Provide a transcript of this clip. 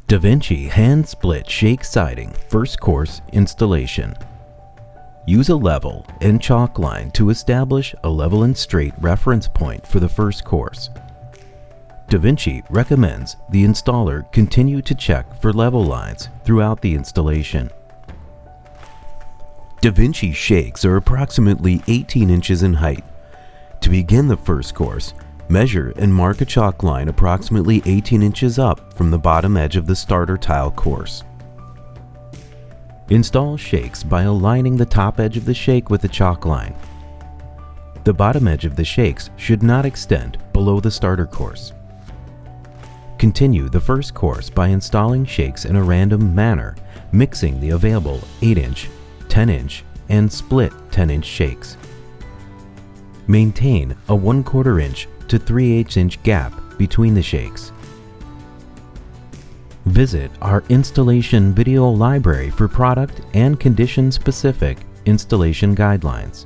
DaVinci Hand Split Shake Siding First Course Installation. Use a level and chalk line to establish a level and straight reference point for the first course. DaVinci recommends the installer continue to check for level lines throughout the installation. DaVinci shakes are approximately 18 inches in height. To begin the first course, measure and mark a chalk line approximately 18 inches up from the bottom edge of the starter tile course. Install shakes by aligning the top edge of the shake with the chalk line. The bottom edge of the shakes should not extend below the starter course. Continue the first course by installing shakes in a random manner, mixing the available 8-inch, 10-inch, and split 10-inch shakes. Maintain a 1/4 inch to 3/8 inch gap between the shakes. Visit our installation video library for product and condition-specific installation guidelines.